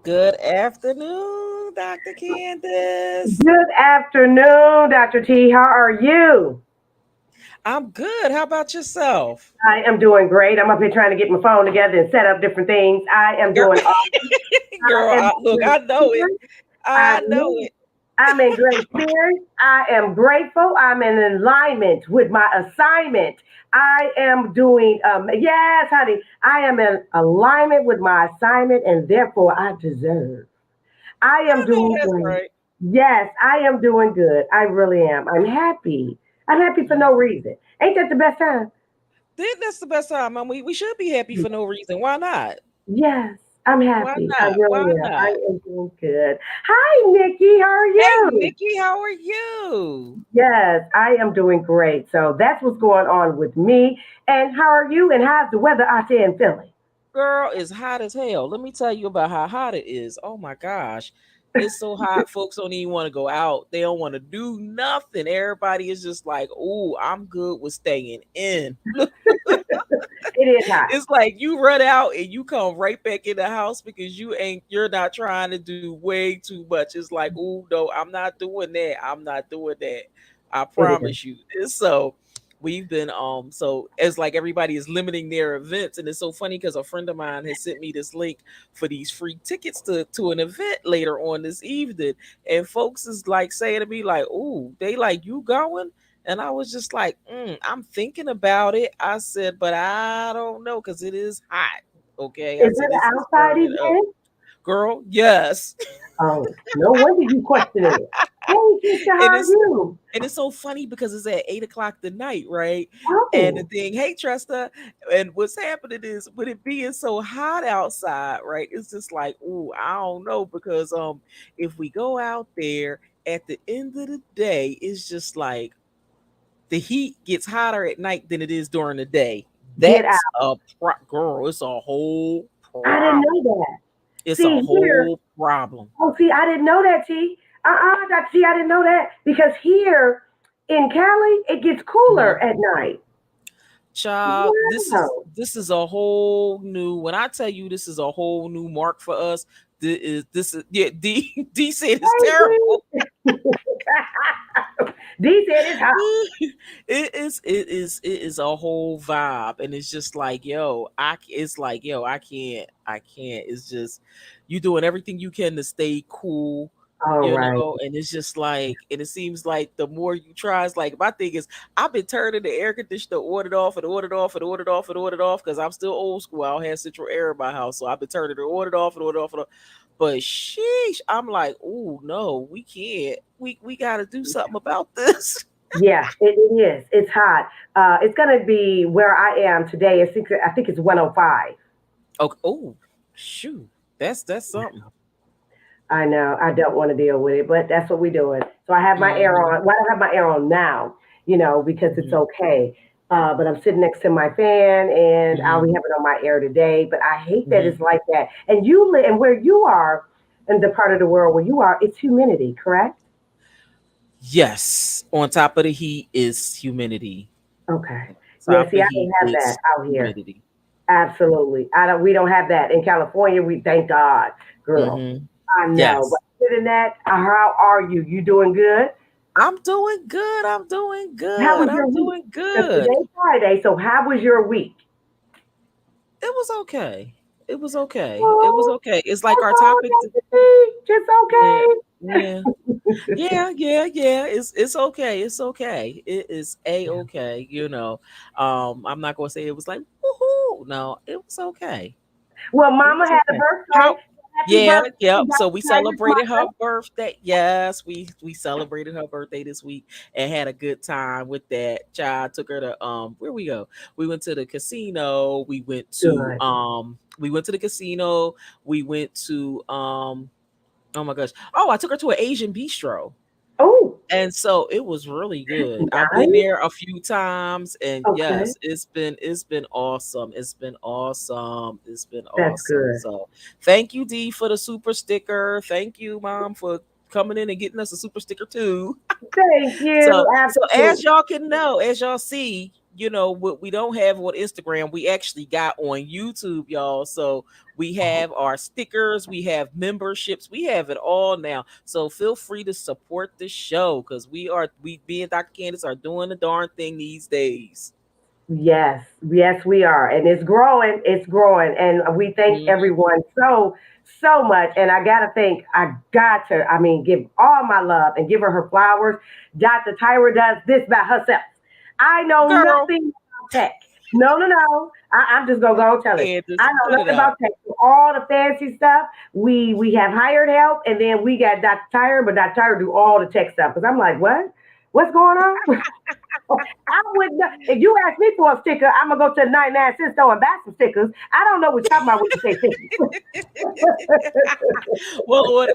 Good afternoon, Dr. Candace. Good afternoon, Dr. T. How are you? I'm good. How about yourself? I am doing great. I'm up here trying to get my phone together and set up different things. I am Girl, doing awesome. girl, I am in look, great I know it. spirits. I know it. I'm in great spirits. I am grateful. I'm in alignment with my assignment. I am doing, yes, honey, I am in alignment with my assignment and therefore I deserve. I am I know doing that's great. right. Yes, I am doing good. I really am. I'm happy. I'm happy for no reason. Ain't that the best time? That's the best time. I mean, we should be happy for no reason. Why not? Yes, I'm Why happy. I not? really Why am. I not? am doing good. Hi, Nikki. How are Hey, you? Nikki, how are you? Yes, I am doing great. So that's what's going on with me. And how are you? And how's the weather out there in Philly? Girl, it's hot as hell. Let me tell you about how hot it is. Oh my gosh. It's so hot, folks don't even want to go out. They don't want to do nothing. Everybody is just like, oh, I'm good with staying in. It is hot. It's like you run out and you come right back in the house because you're not trying to do way too much. It's like, oh no, I'm not doing that. I'm not doing that. I It is. promise you. So we've been so it's like everybody is limiting their events, and it's so funny because a friend of mine has sent me this link for these free tickets to an event later on this evening, and folks is like saying to me like, oh, they like, you going? And I was just like, I'm thinking about it. I said, but I don't know because it is hot. Okay. I Is it said, an this is outside burning up. event? Girl, yes. Oh, no wonder you questioning it. Hey, Keisha, how and are it's you? and it's so funny because it's at 8 o'clock the night, right? And the Oh, thing, hey Tresta, and what's happening is with it being so hot outside, right? It's just like, ooh, I don't know because if we go out there at the end of the day, it's just like the heat gets hotter at night than it is during the day. get out. That's girl. It's a whole I didn't problem. know that. It's a See, here, whole problem. oh, see, I didn't know that, T. Dr. T, I didn't know that because here in Cali, it gets Mhm. cooler at night. Child, Wow. this is a whole new. When I tell you this is a whole new mark for us, this is yeah. D D said it's terrible. Hey, D. D said it's hot. It is a whole vibe, and it's just like yo, it's like yo, I can't. It's just you doing everything you can to stay cool, All right. and it's just like, and it seems like the more you try, it's like my thing is I've been turning the air conditioner ordered off and ordered off and ordered off and ordered off because I'm still old school. I don't have central air in my house, so I've been turning it ordered off and ordered off and but sheesh, I'm like, oh no, we can't. We got to do something about this. Yeah, it is. It's hot. It's going to be where I am today. I think it's 105. Okay. Oh, shoot. That's something. I know. I don't want to deal with it, but that's what we're doing. So I have my air Hmm. on. Well, I don't have my air on now, because it's Hmm. okay. But I'm sitting next to my fan, and I'll Hmm. be having on my air today. But I hate that Hmm. it's like that. And you live, and where you are, in the part of the world where you are, it's humidity, correct? Yes. On top of the heat is humidity. Okay. On Yeah. top See, of I heat don't have that is out here. humidity. Absolutely. I don't. We don't have that in California. We thank God, girl. Hmm. I know. Yes. But other than that, how are you? You doing good? I'm doing good. I'm doing How good. was your I'm week? doing Because good. today's Friday, so how was your week? It was okay. It was okay. It was Oh, okay. It's like that's our all topic. I got to be. Just Yeah. okay. Yeah. Yeah. It's okay. It's okay. It is a okay. I'm not gonna say it was like woohoo. No, it was okay. Well, It Mama was had a okay. birthday. How? Happy Yeah, birthday, yep. So we Dr. Tavis celebrated her Marshall. birthday. Yes, we celebrated her birthday this week and had a good time with that. Child took her to where we go. We went to the casino. Good. We went to the casino. We went to oh my gosh. Oh, I took her to an Asian bistro. Oh, And so it was really good. I've been nice. there a few times and Okay. yes, it's been awesome. It's been awesome. It's been That's awesome. good. So thank you, D, for the super sticker. Thank you, Mom, for coming in and getting us a super sticker too. Thank you. So as Absolutely. y'all can know, as y'all see, what we don't have on Instagram, we actually got on YouTube, y'all. So we have our stickers, we have memberships, we have it all now. So feel free to support the show because we being Dr. Candace are doing the darn thing these days. Yes, yes, we are. And it's growing. It's growing. And we thank Mhm. everyone so much. And I got to, I mean, give all my love and give her flowers. Dr. Tyra does this by herself. I know Girl, nothing about tech. No, no, no. I'm just gonna go and tell it. I Candace, know cut it nothing out. about tech. All the fancy stuff, we have hired help, and then we got Dr. Tyra, but Dr. Tyra do all the tech stuff. Because I'm like, what? What's going on? I would not. If you ask me for a sticker, I'm gonna go to the 99 cent store and buy some stickers. I don't know what you're talking about when you say stickers. Well,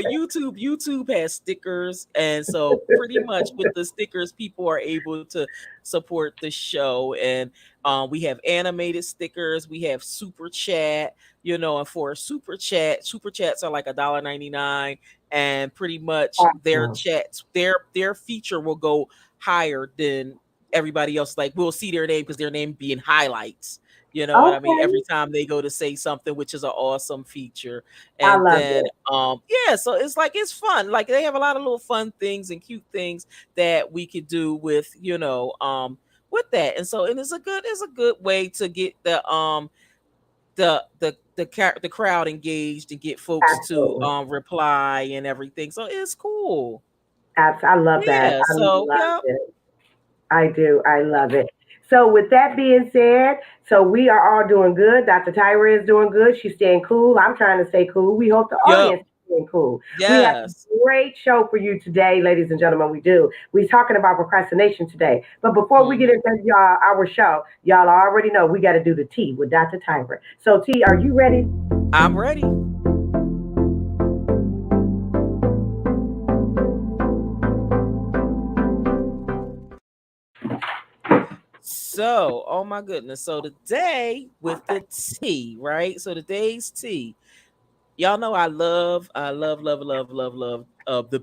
YouTube has stickers, and so pretty much with the stickers, people are able to support the show. And we have animated stickers, we have super chat, and for a super chats are like $1.99, and pretty much their Awesome. chats, their feature will go higher than everybody else. Like we'll see their name because their name being highlights. You know what I mean? Every Okay, time they go to say something, which is an awesome feature. I And love then it. yeah, so it's like it's fun. Like they have a lot of little fun things and cute things that we could do with that. And so it's a good way to get the crowd engaged and get folks to Absolutely. reply and everything. So it's cool. I love that. Yeah. I So love yeah. it. I do. I love it. So with that being said, so we are all doing good. Dr. Tyra is doing good. She's staying cool. I'm trying to stay cool. We hope the Yup. audience is staying cool. We have Yes. a great show for you today, ladies and gentlemen. We do. We're talking about procrastination today. But before we get Hmm. into our show, y'all already know we got to do the tea with Dr. Tyra. So T, are you ready? I'm ready. So, oh my goodness. So today with the tea, right? So today's tea. Y'all know I love the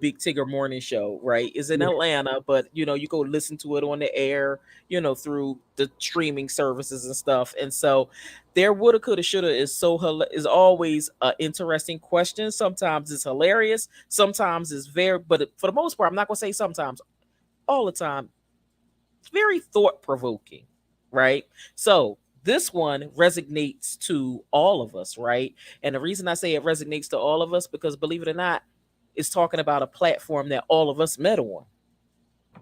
Big Tigger morning show, right? Is in Yes. Atlanta, but you go listen to it on the air, through the streaming services and stuff. And so their woulda coulda shoulda is always an interesting question. Sometimes it's hilarious, sometimes it's very, but for the most part, I'm not gonna say sometimes, all the time, it's very thought provoking, right? So this one resonates to all of us, right? And the reason I say it resonates to all of us because believe it or not, it's talking about a platform that all of us met on.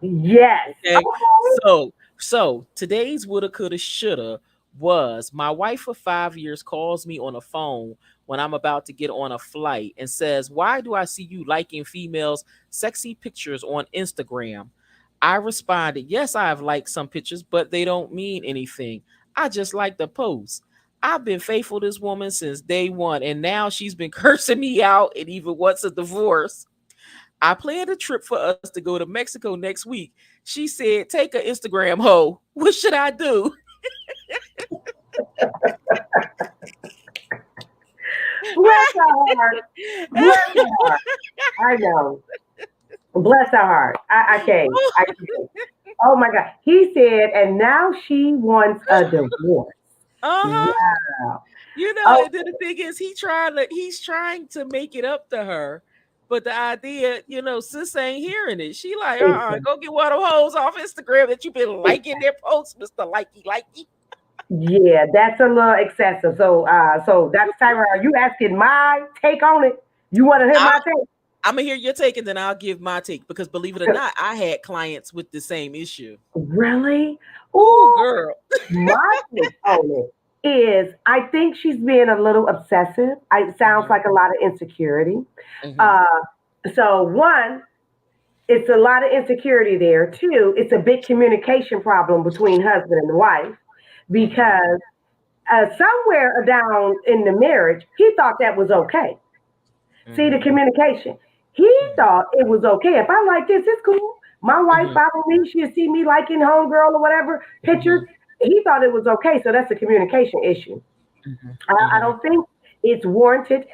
Yes. Okay. So today's woulda, coulda, shoulda was my wife for 5 years calls me on a phone when I'm about to get on a flight and says, "Why do I see you liking females' sexy pictures on Instagram?" I responded, "Yes, I have liked some pictures, but they don't mean anything. I just like the post. I've been faithful to this woman since day one, and now she's been cursing me out and even wants a divorce. I planned a trip for us to go to Mexico next week. She said, take an Instagram hoe. What should I do?" Bless her heart. Bless her heart. I know. Bless her heart. I can't. I can't. Oh my God. He said, and now she wants a divorce. Uh-huh. Wow. Oh, And then the thing is, he's trying to make it up to her. But the idea, sis ain't hearing it. She like, go get one of them hoes off Instagram that you've been liking their posts, Mr. Likey Likey. yeah, that's a little excessive. So Dr. Tyra, are you asking my take on it? You want to hear I'm my take? I'm gonna hear your take and then I'll give my take because believe it or not, I had clients with the same issue. Really? Ooh, Oh, girl. my take on it is I think she's being a little obsessive. It sounds Hmm. like a lot of insecurity. Hmm. Uh, so one, it's a lot of insecurity there. Two, it's a big communication problem between husband and wife Hmm. because somewhere down in the marriage, he thought that was okay. See the Hmm. communication. He Hmm. thought it was okay. If I like this, it's cool. My wife Hmm. follow me. She'll see me liking homegirl or whatever pictures. Hmm. He thought it was okay. So that's a communication issue. Hmm. I Hmm. don't think it's warranted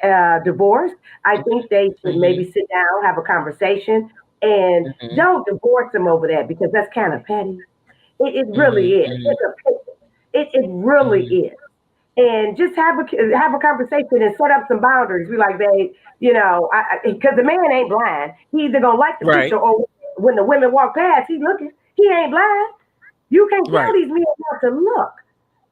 divorce. I think they should maybe Mhm. sit down, have a conversation, and Mhm. don't divorce them over that because that's kind of petty. It really Mhm. is. Mhm. It's a it really Mhm. is. And just have a conversation and set up some boundaries. Be like, babe, you know, because the man ain't blind. He either gonna like the Right. picture or when the women walk past, he looking. He ain't blind. You can't tell Right. these men not to look.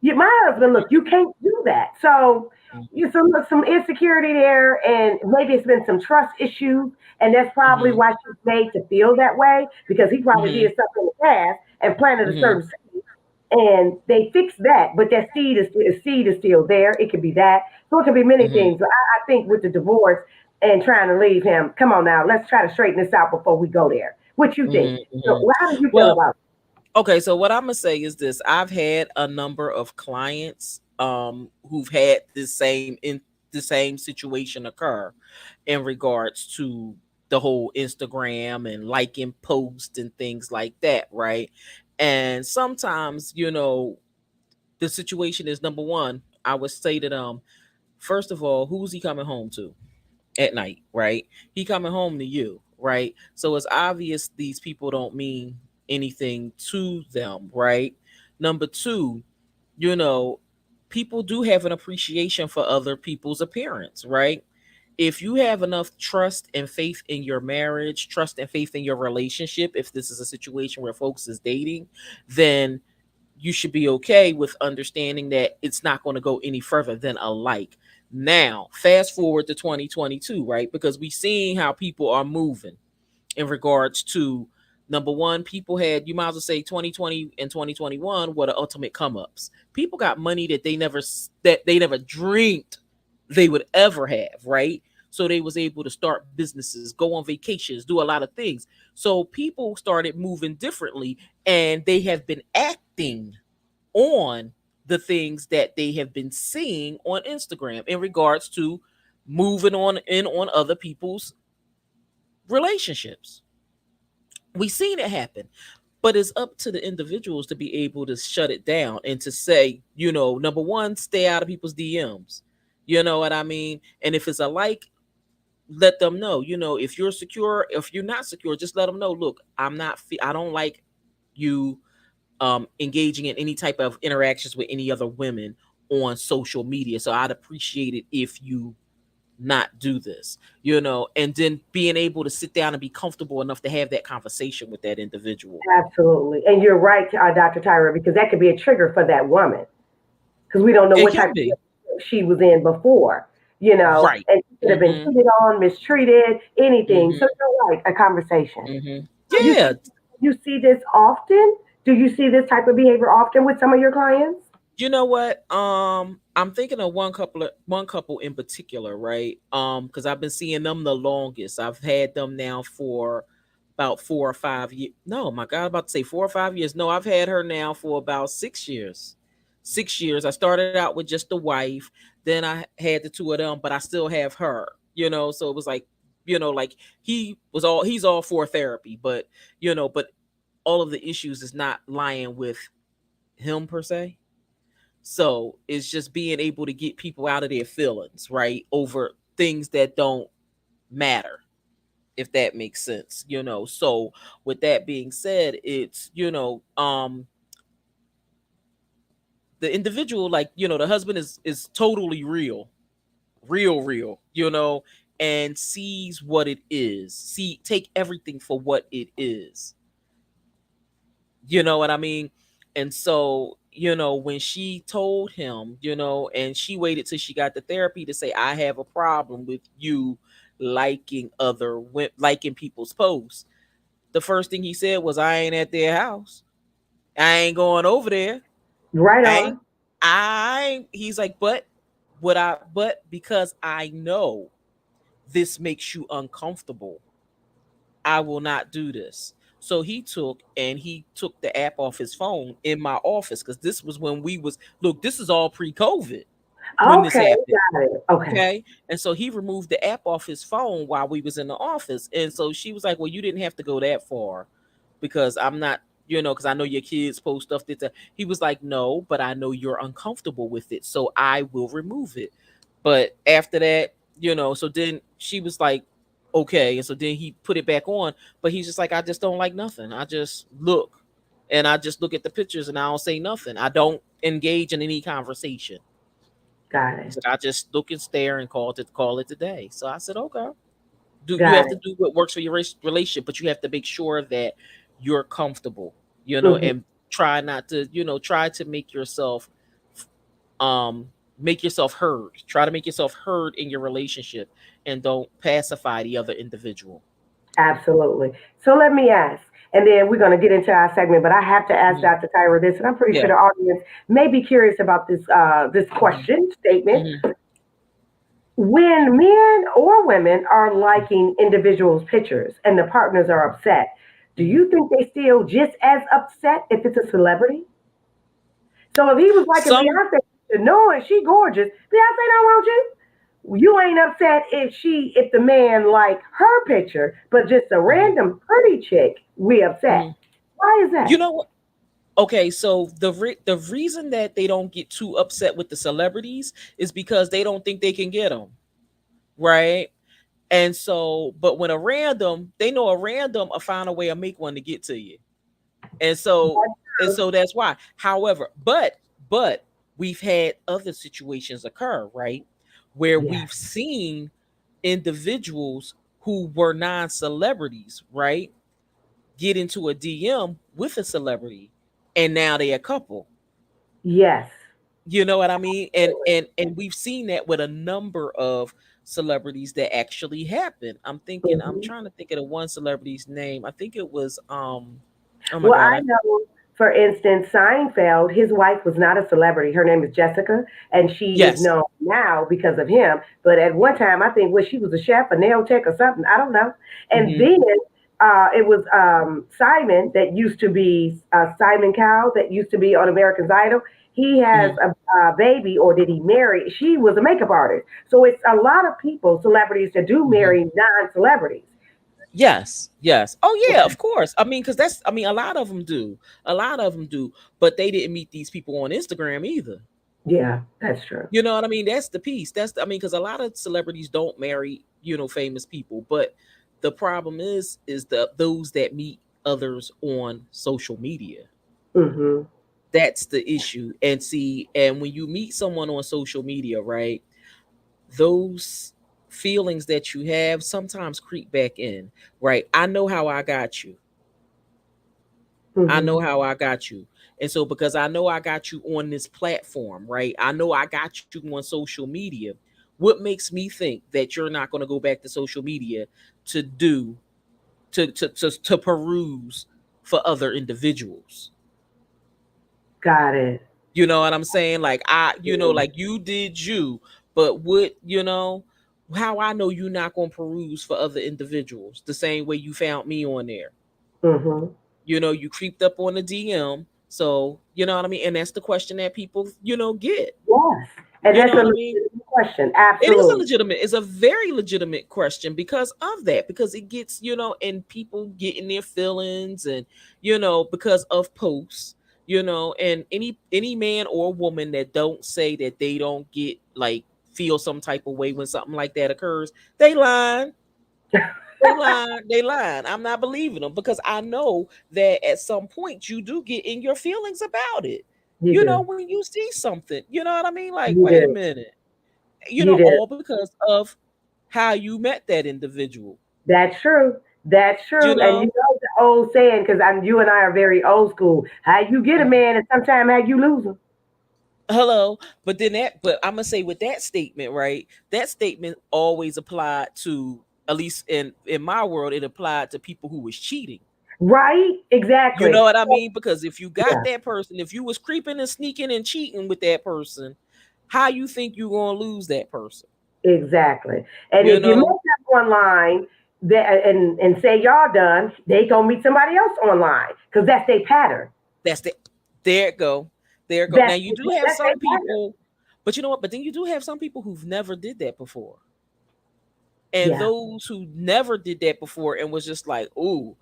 My husband, look, you can't do that. So you some insecurity there, and maybe it's been some trust issues, and that's probably Mhm. why she's made to feel that way because he probably Mhm. did something in the past and planted a Mhm. certain seed, and they fixed that, but that seed is still there. It could be that, so it could be many Mhm. things. But I think with the divorce and trying to leave him, come on now, let's try to straighten this out before we go there. What you think? Mhm. So, Mhm. how do you feel Well, about okay, so what I'm gonna say is this: I've had a number of clients who've had the same situation occur in regards to the whole Instagram and liking posts and things like that, right? And sometimes, the situation is number one. I would say that first of all, who's he coming home to at night, right? He coming home to you, right? So it's obvious these people don't mean anything to them, right? Number two, you know, people do have an appreciation for other people's appearance, right? If you have enough trust and faith in your marriage, trust and faith in your relationship, if this is a situation where folks is dating, then you should be okay with understanding that it's not going to go any further than a like. Now, fast forward to 2022, right? Because we seeing how people are moving in regards to number one, people had, you might as well say 2020 and 2021 were the ultimate come ups. People got money that they never dreamed they would ever have, right? So they was able to start businesses, go on vacations, do a lot of things. So people started moving differently, and they have been acting on the things that they have been seeing on Instagram in regards to moving on in on other people's relationships. We seen it happen, but it's up to the individuals to be able to shut it down and to say, number one, stay out of people's DMs. You know what I mean? And if it's a like, let them know. If you're secure, if you're not secure, just let them know. Look, I don't like you engaging in any type of interactions with any other women on social media. So I'd appreciate it if you not do this, and then being able to sit down and be comfortable enough to have that conversation with that individual. absolutely? And you're right, Dr. Tyra, because that could be a trigger for that woman because we don't know It what can type of be. relationship she was in before, Right. and she could have been Mm-hmm. cheated on, mistreated, anything. So Mm-hmm. you're right, a conversation. Mm-hmm. So Yeah. you see this often? Do you see this type of behavior often with some of your clients? You know what? I'm thinking of one couple in particular, right? Because I've been seeing them the longest. I've had them now for about 4 or 5 years. No, my God, I'm about to say 4 or 5 years. No, I've had her now for about 6 years. 6 years. I started out with just the wife, then I had the two of them, but I still have her. So it was like, like he's all for therapy, but all of the issues is not lying with him per se. So it's just being able to get people out of their feelings, right? Over things that don't matter, if that makes sense. So with that being said, it's, the individual, like, the husband is totally real, and sees what it is. Take everything for what it is. You know what I mean? And so, when she told him, and she waited till she got the therapy to say, I have a problem with you liking people's posts. The first thing he said was, I ain't at their house. I ain't going over there. Right I ain't, on. he's like, but because I know this makes you uncomfortable, I will not do this. So he took the app off his phone in my office, because this was when this is all pre-COVID when this Okay, happened. got it. Okay. Okay. And so he removed the app off his phone while we was in the office. And so she was like, well, you didn't have to go that far, because I'm not, because I know your kids post stuff. He was like, no, but I know you're uncomfortable with it. So I will remove it. But after that, so then she was like, okay. And so then he put it back on. But he's just like, I just don't like nothing. I just look. And I just look at the pictures and I don't say nothing. I don't engage in any conversation. Got He it. said, I just look and stare and call it a day. So I said, okay. Do you Got have to it. do what works for your relationship, but you have to make sure that you're comfortable, Hmm. and try not to, try to um make yourself heard. Try to make yourself heard in your relationship and don't pacify the other individual. Absolutely. So let me ask, and then we're going to get into our segment. But I have to ask Mhm. Dr. Tyra this, and I'm pretty sure Yeah. the audience may be curious about this Mhm. question statement. Mhm. When men or women are liking individuals' pictures and the partners are upset, do Mhm. you think they still just as upset if it's a celebrity? So if he was liking Some Beyonce, knowing she gorgeous, Beyonce don't want you. You ain't upset if the man like her picture, but just a Mhm. random pretty chick, we upset. Mhm. Why is You that? know what? Okay, so the reason that they don't get too upset with the celebrities is because they don't think they can get them, right? And so, but when a random, they know a random will find a way to make one to get to you. And so, that's why. However, but we've had other situations occur, right? Where Yeah. we've seen individuals who were non-celebrities, right? Get into a DM with a celebrity and now they're a couple. Yes. You know what I mean? And we've seen that with a number of celebrities that actually happened. I'm Mhm. trying to think of the one celebrity's name. I think it was oh my Well, god, I know, for instance, Seinfeld, his wife was not a celebrity. Her name is Jessica, and she is yes. known now because of him. But at one time, I think, she was a chef, a nail tech, or something. I don't know. And Hmm. then it was Simon that used to be Simon Cowell that used to be on American's Idol. He has Hmm. a baby, or did he marry? She was a makeup artist. So it's a lot of people, celebrities, that do Hmm. marry non-celebrities. Yes, yes. Oh yeah, Okay. of course. I mean, because I mean, a lot of them do. A lot of them do. But they didn't meet these people on Instagram either. Yeah, that's true. You know what I mean? That's the piece. I mean, because a lot of celebrities don't marry, famous people. But the problem is those that meet others on social media. Hmm. That's the issue. And see, and when you meet someone on social media, right? Those feelings that you have sometimes creep back in, right? I know how I got you. I Hmm. know how I got you. And so because I know I got you on this platform, right? I know I got you on social media. What makes me think that you're not going to go back to social media to do to peruse for other individuals? Got it. You know what I'm saying? Like like you did you, but how I know you're not going to peruse for other individuals the same way you found me on there. Hmm. You creeped up on the DM. So, you know what I mean? And that's the question that people, get. Yes. And You that's know a what I mean? legitimate question. It is Absolutely. it's a very legitimate question because of that, because it gets, and people get in their feelings and, because of posts, and any man or woman that don't say that they don't get like feel some type of way when something like that occurs, they lying. They lying. I'm not believing them because I know that at some point you do get in your feelings about it. You do. When you see something, you know what I mean? Like, You wait a do. minute. You do. All because of how you met that individual. That's true. That's You true. And you know? know the old saying, because you and I are very old school. How you get a Mhm. man, and sometimes how you lose him. Hello. But I'm gonna say with that statement, right? That statement always applied to, at least in my world, it applied to people who was cheating. Right? You Exactly. know what I mean? Because if you got Yeah. that person, if you was creeping and sneaking and cheating with that person, how you think you gonna lose that person? Exactly. And You if you meet know, them online, and say y'all done, they gonna meet somebody else online because that's their pattern. that's the there it go. There it go. Now That's you do have that's their some pattern. people, but you know what? But then you do have some people who've never did that before. And Yeah. those who never did that before and was just like, ooh,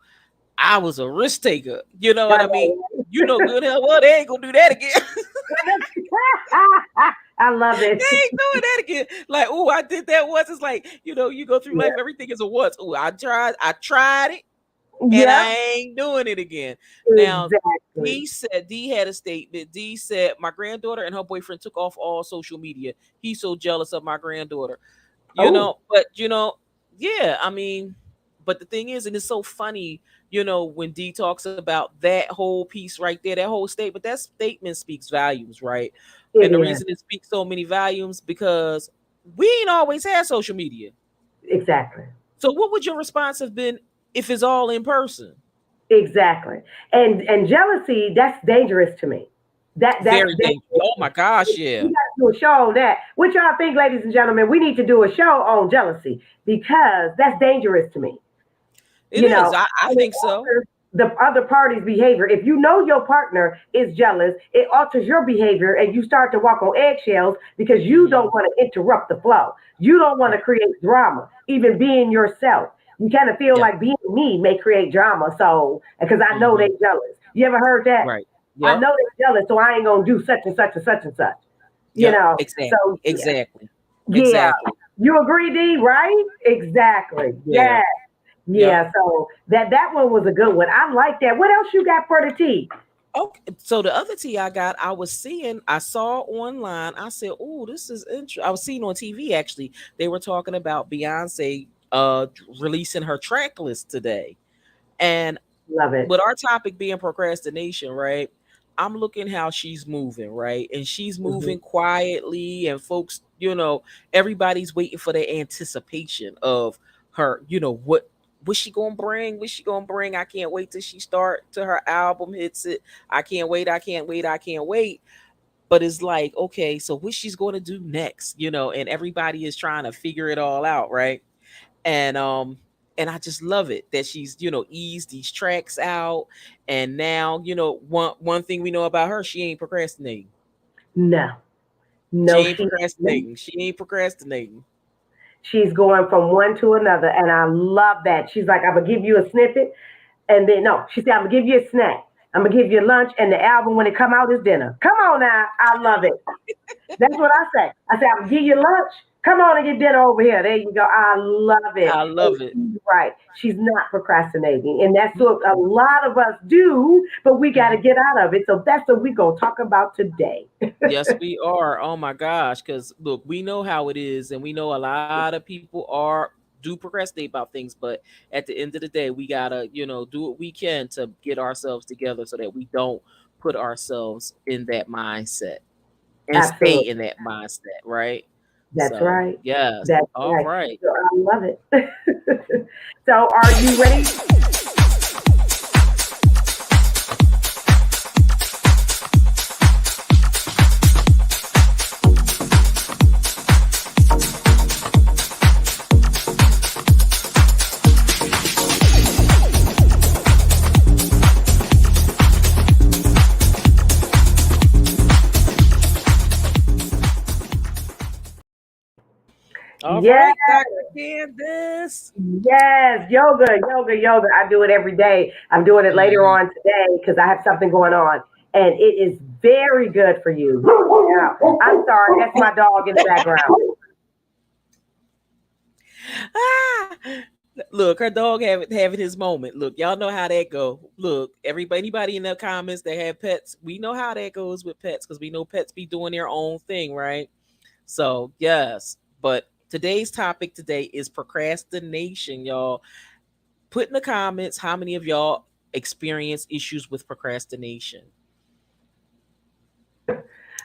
I was a risk taker. You know what I I mean? know. You know good hell well they ain't gonna do that again. I love They it. ain't doing that again. Like, oh, I did that once. It's like, you go through life, Yeah. everything is a once. Oh, I tried it, and I Yep. ain't doing it again. Now, Exactly. D had a statement. D said, my granddaughter and her boyfriend took off all social media. He's so jealous of my granddaughter. Oh, But yeah, I mean, but the thing is, and it's so funny, when D talks about that whole piece right there, that whole statement, that statement speaks volumes, right? it And the is. reason it speaks so many volumes because we ain't always had social media. Exactly. So what would your response have been if it's all in person? Exactly. And jealousy, that's dangerous to me. That's Very dangerous. dangerous. Oh my gosh, We yeah. got to do a show on that. What y'all think, ladies and gentlemen? We need to do a show on jealousy because that's dangerous to me. It You is. know, I and it think so. alters the other party's behavior. If you know your partner is jealous, it alters your behavior and you start to walk on eggshells because you don't Hmm. want to interrupt the flow. You don't want to Right. create drama, even being yourself. You kind of feel Yeah. like being me may create drama. So, because I know they Hmm. jealous. You ever heard that? Right. I Yep. know they jealous, so I ain't gonna do such and such and such and such. You Yep. know. Exactly. So yeah, Exactly. yeah. Exactly. You agree, D? Right? Exactly. Yeah. Yeah. Yep. Yeah, so that one was a good one. I like that. What else you got for the tea? Okay. So the other tea I got, I saw online. I said, "Oh, this is interesting." I was seeing on TV actually. They were talking about Beyonce releasing her track list today. And Love it. with our topic being procrastination, right? I'm looking how she's moving, right? And she's Hmm. moving quietly, and folks, everybody's waiting for the anticipation of her, what's she gonna bring? What's she gonna bring? I can't wait till she start till her album hits it. I can't wait, I can't wait, I can't wait. But it's like, okay, so what she's gonna do next, and everybody is trying to figure it all out, right? And I just love it that she's eased these tracks out, and now one thing we know about her, she ain't procrastinating. No, She no, ain't procrastinating. She ain't procrastinating. she's going from one to another, and I love that. She's like, I'm gonna give you a snippet, and then no, she said, I'm gonna give you a snack. I'm gonna give you lunch, and the album when it come out is dinner. Come on now, I love it. That's what I say. I say, I'm gonna give you lunch. Come on and get dinner over here. There you go. I love it. I And love it. she's right. She's not procrastinating. And that's what a Mm-mm. lot of us do, but we got to Mhm. get out of it. So that's what we're going to talk about today. Yes, we are. Oh my gosh, because look, we know how it is, and we know a lot of people are do procrastinate about things, but at the end of the day, we gotta, do what we can to get ourselves together so that we don't put ourselves in that mindset and stay Absolutely. in that mindset, right? That's So, right. yes. That's All right. right. So I love it. So are you ready? All Yes. right, Dr. Candace. Yes, yoga, yoga, yoga. I do it every day. I'm doing it later Mhm. on today because I have something going on, and it is very good for you. Yeah. I'm sorry, that's my dog in the background. Ah, look, her dog having his moment. Look, y'all know how that go. Look, everybody, anybody in the comments that have pets, we know how that goes with pets because we know pets be doing their own thing, right? So yes, but today's topic today is procrastination, y'all. Put in the comments how many of y'all experience issues with procrastination.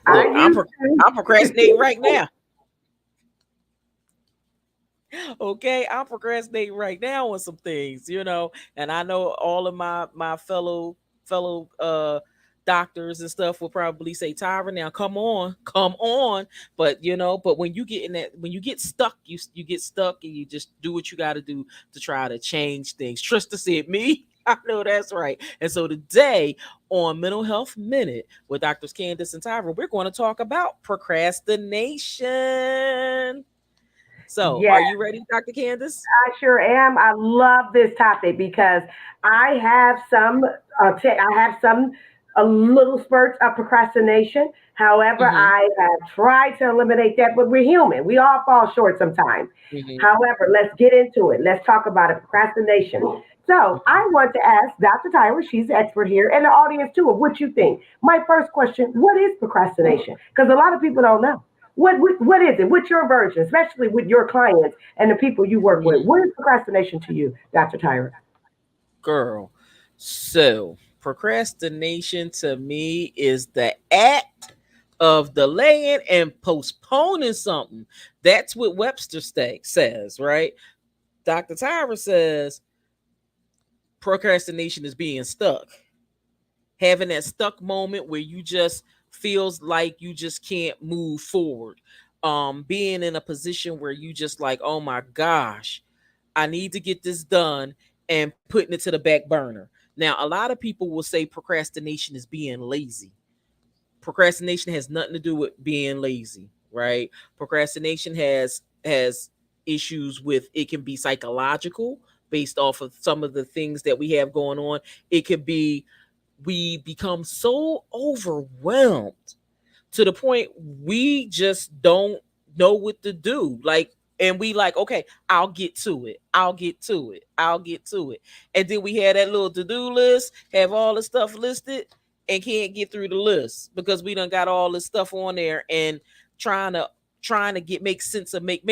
I Look, used to. I'm procrastinating right now. Okay, I'm procrastinating right now on some things, and I know all of my fellow doctors and stuff will probably say, Tyra, now come on. But when you get in that, when you get stuck, you get stuck, and you just do what you got to do to try to change things. Trista said, me. I know that's right. And so today on Mental Health Minute with Doctors Candace and Tyra, we're going to talk about procrastination. So, Yeah, are you ready, Dr. Candace? I sure am. I love this topic because I have some. I have some a little spurts of procrastination. However, Mm-hmm. I have tried to eliminate that, but we're human. We all fall short sometimes. Mm-hmm. However, let's get into it. Let's talk about it. Procrastination. So Mm-hmm. I want to ask Dr. Tyra, she's the expert here, and the audience too, of what you think. My first question, what is procrastination? Because a lot of people don't know. What is it? What's your version, especially with your clients and the people you work with? Mm-hmm. What is procrastination to you, Dr. Tyra? Girl. So, procrastination to me is the act of delaying and postponing something. That's what Webster says, right? Dr. Tyra says procrastination is being stuck, having that stuck moment where you just feels like you just can't move forward, being in a position where you just like, oh my gosh, I need to get this done, and putting it to the back burner. Now, a lot of people will say procrastination is being lazy. Procrastination has nothing to do with being lazy, right? Procrastination has issues with, it can be psychological based off of some of the things that we have going on. It could be, we become so overwhelmed to the point we just don't know what to do. Like, and we like, okay, I'll get to it. I'll get to it. I'll get to it. And then we had that little to-do list, have all the stuff listed, and can't get through the list because we done got all this stuff on there and trying to trying to get make sense of make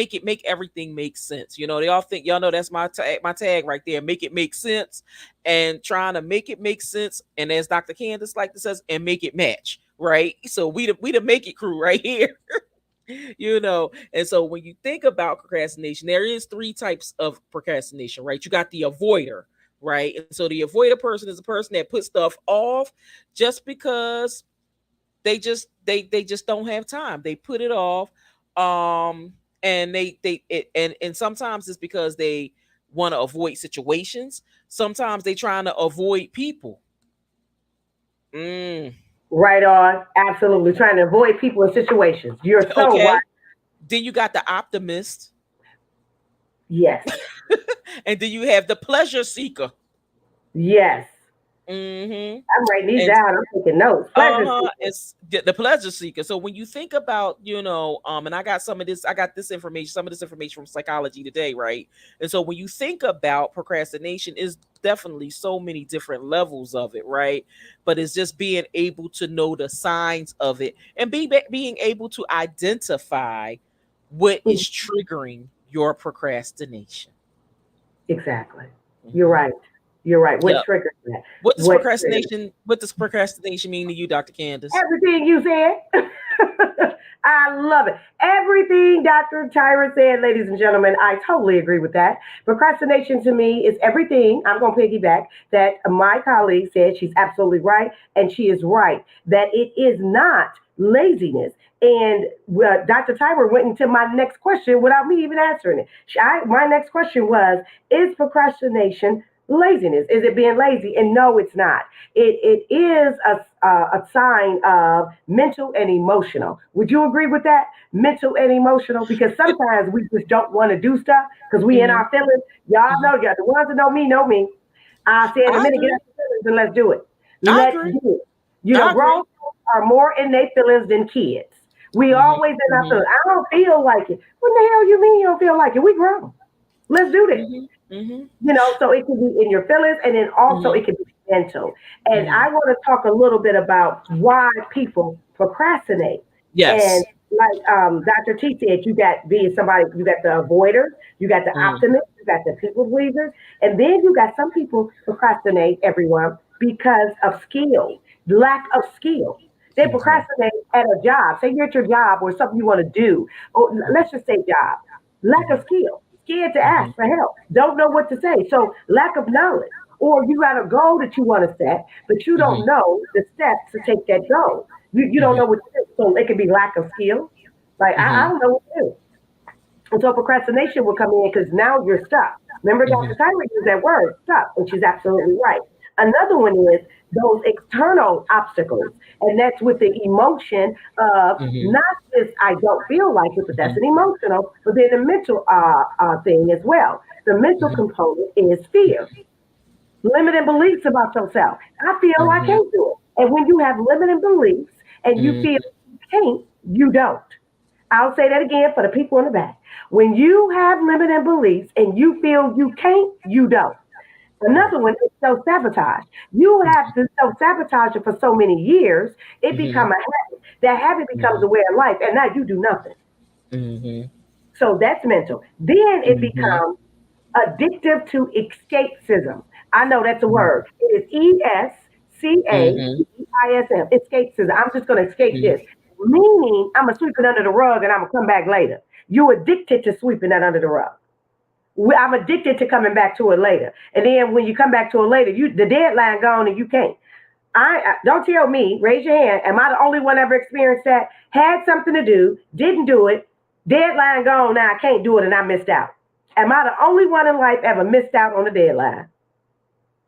everything make sense. You know, they all think, y'all know that's my tag right there. Make it make sense, and trying to make it make sense. And as Dr. Candace like to says, and make it match, right? So we the make it crew right here. You know, and so when you think about procrastination, there is three types of procrastination, right? You got the avoider, right? And so the avoider person is a person that puts stuff off just because they just don't have time. They put it off. And and sometimes it's because they want to avoid situations. Sometimes they trying to avoid people. Mm, Right on. Absolutely. Trying to avoid people and situations. You're so right. okay. Then you got the optimist, Yes. and then you have the pleasure seeker. Yes. Mm-hmm. I'm writing these And down. I'm taking notes. Pleasure. uh-huh, it's the pleasure seeker. So when you think about, and I got some of this, I got this information, some of this information from Psychology Today, right? And so when you think about procrastination, is definitely so many different levels of it, right? But it's just being able to know the signs of it and being able to identify what is triggering your procrastination. Exactly. You're Hmm. right. You're right. What Yep. triggers that? What does What triggers? procrastination? What does procrastination mean to you, Dr. Candace? Everything you said. I love it. Everything Dr. Tyra said, ladies and gentlemen, I totally agree with that. Procrastination to me is everything. I'm going to piggyback that my colleague said. She's absolutely right. And she is right that it is not laziness. And Dr. Tyra went into my next question without me even answering it. My next question was, is procrastination laziness? Is it being lazy? And no, it's not. It is a sign of mental and emotional. Would you agree with that? Mental and emotional, because sometimes we just don't want to do stuff because we in Hmm. our feelings. Y'all know, y'all, the ones that know me. I say in a I minute, get agree. out your feelings and let's do it. I Let's agree. do it. You know, I grown agree. folks are more in their feelings than kids. We Hmm. always in our Hmm. feelings. I don't feel like it. What the hell you mean you don't feel like it? We grown. Let's do this. Hmm. Hmm. You know, so it can be in your feelings and then also Hmm. it can be mental. And Hmm. I want to talk a little bit about why people procrastinate. And Yes. like Dr. T said, you got being somebody, you got the avoiders, you got the Hmm. optimists, you got the people pleasers, and then you got some people procrastinate, everyone, because of skill, lack of skill. They Hmm. procrastinate at a job. Say you're at your job or something you want to do. Or let's just say job. Lack of Hmm. skill, scared to Hmm. ask for help, don't know what to say. So lack of knowledge. Or you got a goal that you want to set, but you don't Hmm. know the steps to take that goal. You don't Hmm. know what to do. So it can be lack of skill. Like I Hmm. don't know what to do. And so procrastination will come in because now you're stuck. Remember, Hmm. Dr. Tyler used that word, stuck, and she's absolutely right. Another one is those external obstacles, and that's with the emotion of Hmm. not just I don't feel like it, but that's Hmm. an emotional, but then the mental thing as well. The mental Hmm. component is fear, limiting beliefs about yourself. I feel I Hmm. can't do it. And when you have limiting beliefs and you feel Mm-hmm. you can't, you don't. I'll say that again for the people in the back. When you have limiting beliefs and you feel you can't, you don't. Right. Another one is self sabotage. You have to self sabotage it for so many years, it Mm-hmm. becomes a habit. That habit becomes Mm-hmm. a way of life, and now you do nothing. Mm-hmm. So that's mental. Then it Mm-hmm. becomes addictive to escapism. I know that's a Mm-hmm. word. It is ESCAPISM. Escapism. I'm just going to escape this. Meaning, I'm going to sweep it under the rug and I'm going to come back later. You're addicted to sweeping that under the rug. I'm addicted to coming back to it later. And then when you come back to it later, the deadline gone and you can't. Don't tell me, raise your hand. Am I the only one ever experienced that? Had something to do, didn't do it, deadline gone, now I can't do it and I missed out. Am I the only one in life ever missed out on the deadline?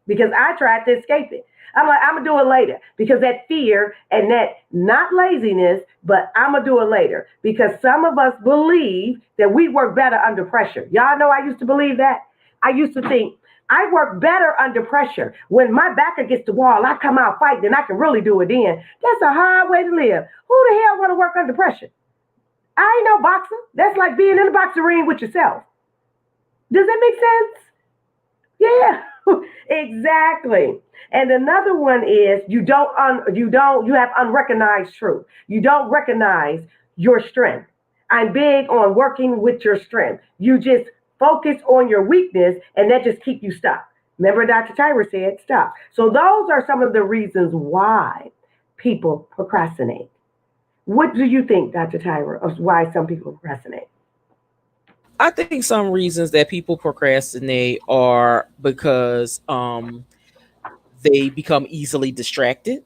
Because I tried to escape it. I'm like, I'm gonna do it later because that fear and that not laziness, but I'm gonna do it later because some of us believe that we work better under pressure. Y'all know I used to believe that. I used to think I work better under pressure. When my back against the wall, I come out fighting and I can really do it then. That's a hard way to live. Who the hell want to work under pressure? I ain't no boxer. That's like being in the boxing ring with yourself. Does that make sense? Yeah, exactly. And another one is you have unrecognized truth. You don't recognize your strength. I'm big on working with your strength. You just focus on your weakness and that just keep you stuck. Remember Dr. Tyra said stop. So those are some of the reasons why people procrastinate. What do you think, Dr. Tyra, of why some people procrastinate? I think some reasons that people procrastinate are because they become easily distracted.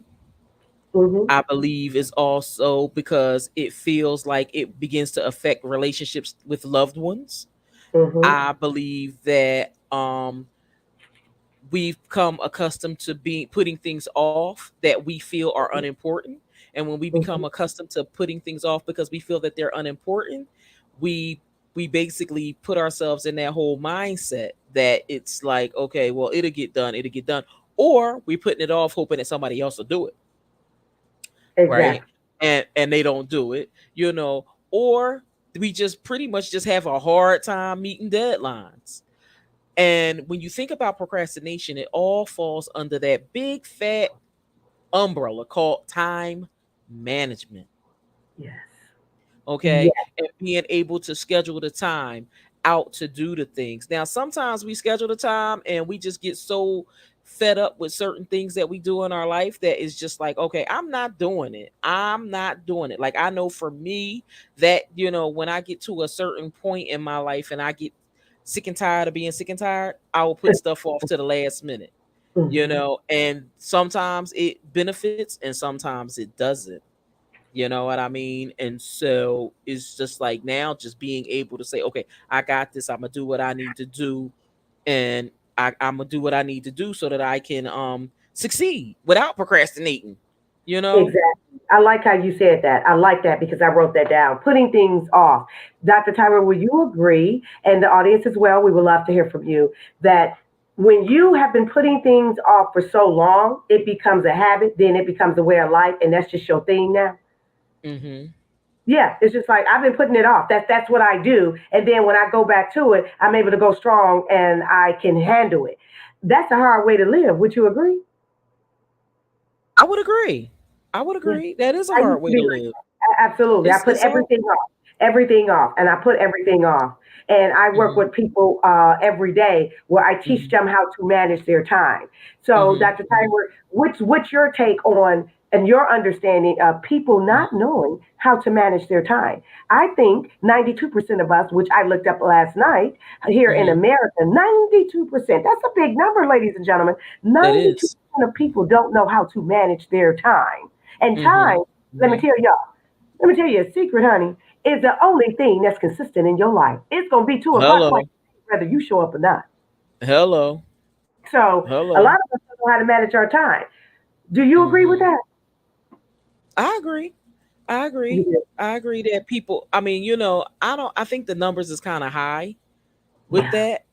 Mm-hmm. I believe is also because it feels like it begins to affect relationships with loved ones. Mm-hmm. I believe that we've become accustomed to being putting things off that we feel are unimportant. And when we become Mm-hmm. accustomed to putting things off because we feel that they're unimportant, we we basically put ourselves in that whole mindset that it's like, okay, well, it'll get done. Or we putting it off hoping that somebody else will do it, right? Exactly. And they don't do it, or we just pretty much just have a hard time meeting deadlines. And when you think about procrastination, it all falls under that big fat umbrella called time management. Yes. Okay. Yes. And being able to schedule the time out to do the things. Now, sometimes we schedule the time and we just get so fed up with certain things that we do in our life that is just like, okay, I'm not doing it. I'm not doing it. Like, I know for me that, when I get to a certain point in my life and I get sick and tired of being sick and tired, I will put stuff off to the last minute, Mhm. and sometimes it benefits and sometimes it doesn't. You know what I mean? And so it's just like now just being able to say, okay, I got this. I'm gonna do what I need to do, and I'm gonna do what I need to do so that I can succeed without procrastinating. You know? Exactly. I like how you said that. I like that because I wrote that down. Putting things off. Dr. Tyra, will you agree, and the audience as well, we would love to hear from you, that when you have been putting things off for so long, it becomes a habit, then it becomes a way of life, and that's just your thing now? Mm-hmm. Yeah, it's just like I've been putting it off. That's what I do. And then when I go back to it, I'm able to go strong and I can handle it. That's a hard way to live. Would you agree? I would agree. I would Yeah. agree. That is a I hard used to way be to like live. absolutely. I put It's hard. everything off, and I put everything off. And I work Mm-hmm. with people every day where I teach Mm-hmm. them how to manage their time. So, Mm-hmm. Dr. Tyler, what's your take on and your understanding of people not knowing how to manage their time? I think 92% of us, which I looked up last night here in Mm-hmm. America, 92%. That's a big number, ladies and gentlemen. That 92% is. of people don't know how to manage their time. And Mm-hmm. time, let me Mm-hmm. tell y'all, let me tell you a secret, honey, is the only thing that's consistent in your life. It's gonna be 2 o'clock like Hello. whether you show up or not. Hello. So a Hello. lot of us don't know how to manage our time. Do you agree with Mm-hmm. that? I agree. I You agree. do. I agree that people, I mean, I think the numbers is kind of high with Yeah. that.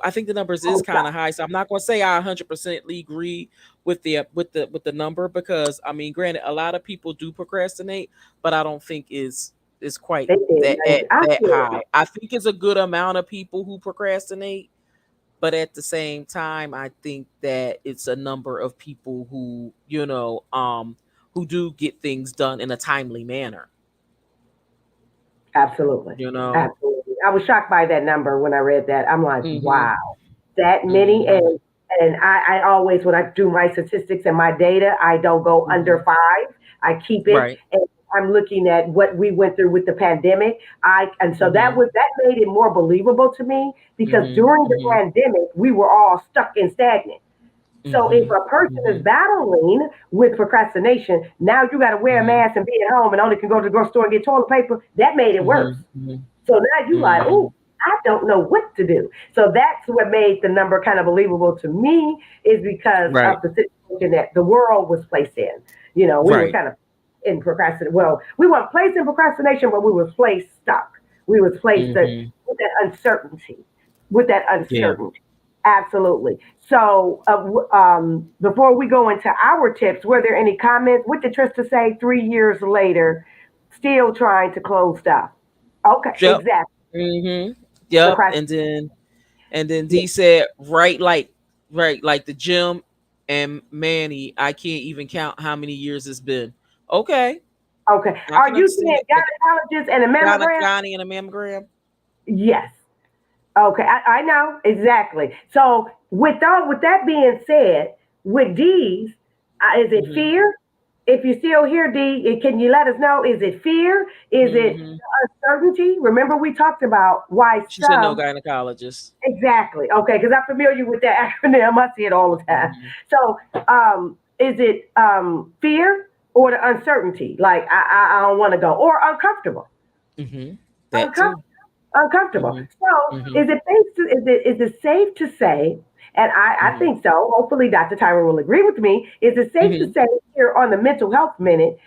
I think the numbers is Oh, kind of high. So I'm not going to say I 100% agree with the number, because I mean, granted, a lot of people do procrastinate, but I don't think is quite They did. I that feel high. I think it's a good amount of people who procrastinate, but at the same time, I think that it's a number of people who, who do get things done in a timely manner. absolutely, You know. absolutely. I was shocked by that number when I read that. I'm like, Mhm. wow, that many. Mhm. And I always, when I do my statistics and my data, I don't go under Mhm. five. I keep it, Right. and I'm looking at what we went through with the pandemic. And so Mhm. that made it more believable to me because Mhm. during the Mhm. pandemic we were all stuck and stagnant. So if Mhm. a person is Mhm. battling with procrastination, now you got to wear a Mhm. mask and be at home and only can go to the grocery store and get toilet paper. That made it worse. Mhm. Mhm. So now you like, oh, Mhm. I don't know what to do. So that's what made the number kind of believable to me is because of Right. the situation that the world was placed in. We were Right. kind of in procrastination. Well, we weren't placed in procrastination, but we were placed stuck. We was placed Mhm. with that uncertainty, with that Yeah. uncertainty. Absolutely. So, before we go into our tips, were there any comments? What did Trista say 3 years later, still trying to close stuff? Okay, Yep. exactly. Mhm. Yep. Procrastination. And then Yeah. D said, right like the gym, and Manny, I can't even count how many years it's been. Okay, Okay. I Are can you understand saying it. The gynecologist and a mammogram? Johnny and a mammogram. Yes. Okay, I know exactly. So with that being said, with D's, is it Mhm. fear? If you still here, D, can you let us know? Is it fear? Is it Mhm. uncertainty? Remember we talked about why She said no some. gynecologist. Exactly. Okay, because I'm familiar with that acronym. I see it all the time. Mhm. So, is it fear or the uncertainty? Like I don't want to go, or uncomfortable? Mhm. That Uncomfortable. too. Uncomfortable. Mhm. So, Mhm. is it safe to say? And I Mhm. think so. Hopefully, Dr. Tyra will agree with me. Is it safe to Mhm. say here on the mental health minute,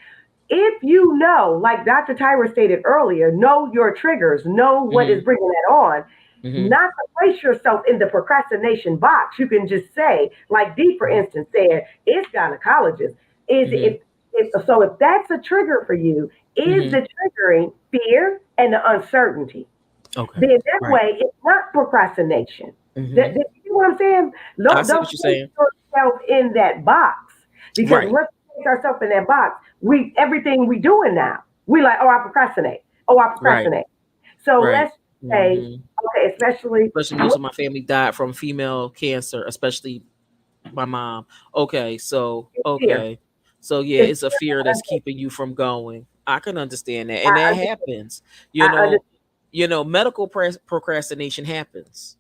if you know, like Dr. Tyra stated earlier, know your triggers, know what is Mhm. bringing that on, Mhm. not to place yourself in the procrastination box. You can just say, like Dee, for Mhm. instance, said, it's gynecologist. Is Mhm. if that's a trigger for you, is Mhm. the triggering fear and the uncertainty? Okay. Then that Right. way it's not procrastination. Mhm. You know what I'm saying? I see Don't what you're place saying. yourself in that box because Right. once we place ourselves in that box, we everything we doing now, we like, oh, I procrastinate. Oh, I Right. procrastinate. So Right. let's say, Mhm. okay, especially Especially most of my family died from female cancer, especially my mom. Okay, so fear. yeah, It's it's a fear that's keeping you from going. I can understand that, and that I, happens. You I know, understand. medical procrastination happens.